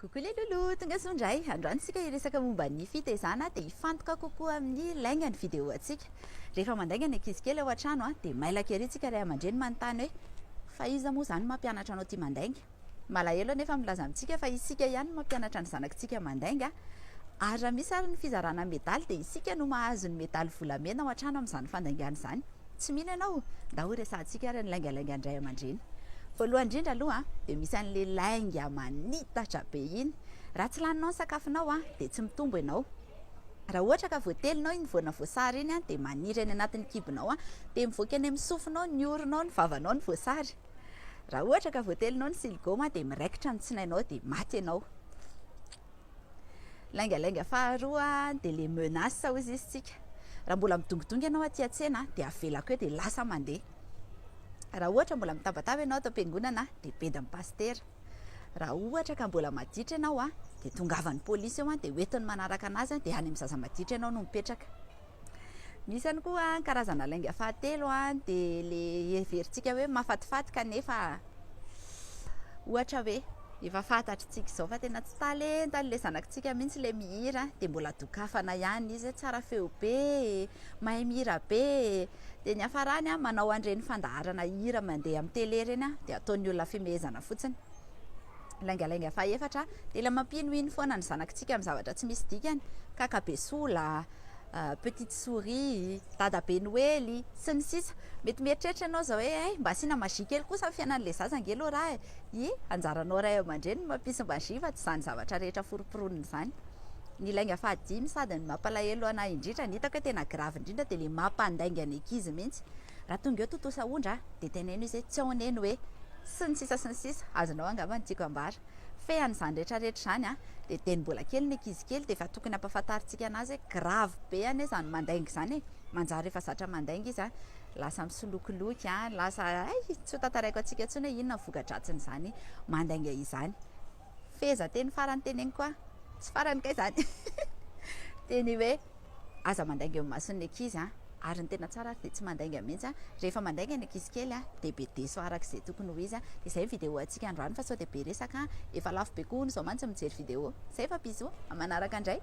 Coucou les loulous, tonga sondray. Androany sika hiresaka momba ny fitaizana dia hifantoka kokoa amin'ny lainga ny vidéo antsika. Rehefa mandainga ny ankizy kely ao an-trano dia mailaka ery tsika ray aman-dreny manontany hoe fa iza moa zany mampianatra anao ty mandainga. Malahelo anefa milaza amintsika fa isika ihany mampianatra ny zanakitsika mandainga. Ary raha misy ary ny fizarana medaly dia isika no mahazo ny medaly volamena ao an-trano amin'izany fandaingana izany. Tsy mino ianao, daholo resahantsika ary ny lainga indray aman-dreny. Voalohany indrindra aloha dia misy an'le lainga manitatra be iny. Raha tsy laninao ny sakafonao dia tsy mitombo ianao. Raha ohatra ka voatelinao iny voana voasary iny dia maniry any anatin'ny kibonao dia mivoaka any amin'ny sofinao, ny oronao, ny vavanao ny voasary. Raha ohatra ka voatelinao ny siligoma dia miraikitra ny tsinainao dia maty ianao. Lainga faharoa dia le menace hozy izy tsika. Raha mbola midongodonga ianao aty an-tsena dia avelako eo dia lasa mandeha. Raha ohatra mbola mitabataba ianao atao am-piangonana dia bedin'ny pasitera. Raha ohatra ka mbola maditra ianao dia tongavan'ny polisy eo dia hoentiny manaraka anazy dia any amin'ny zaza maditra ianao no mipetraka. Misy ihany koa karazana lainga fahatelo dia le heverintsika hoe mahafatifaty kanefa ohatra hoe efa fantatritsika izao fa tena tsy talenta le zanakitsika mihitsy le mihira dia mbola dokafana ihany izy, tsara feo be, mahay mihira be. Dia ny farany manao an'ireny fandaharana hira mandeha amin'ny télé ireny dia ataon'ny olona fimehezana fotsiny. Lainga fahaefatra dia ilay mampinoino foana ny zanakitsika amin'ny zavatra tsy misy dikany, kakabesola, petite souris, dada be noely sy ny sisa. Mety mieritreritra ianao zao hoe mba asiana magie kely kosa fiainan'le zaza nge LorA. Anjaranao ray aman-dreny ny mampisy magie fa tsy izany zavatra rehetra foroporonina izany. Ny lainga fahadimy sady ny mampalahelo anahy indrindra, ny hitako hoe tena grave indrindra dia le mampandainga ny ankizy mihitsy. Raha tonga eo totosa ondra dia teneno izy hoe tsy ao aneny hoe sy ny sisa azonao angamba ny tiako ambara. Fehan'izany rehetrarehetra izany dia teny mbola kely ny ankizy kely dia efa tokony ampahafantaritsika anazy hoe grave be ane izany mandainga izany. Manjary efa zatra mandainga izy lasa misolokoloky, lasa tsy ho tantaraiko antsika intsony hoe inona voka-dratsiny izany mandainga izany. Feza teny farany teneny koa tsy farany kay izany teny hoe aza mandainga eo amin'ny mason'ny ankizy ary ny tena tsara dia tsy mandainga mihitsy. Rehefa mandainga ny ankizy kely dia be deso araka izay tokony ho izy. Dia izay vidéo antsika androany fa sao dia be resaka efa lafo be koa hono izao mantsy mijery vidéo. Zay fa bisous, amanaraka indray.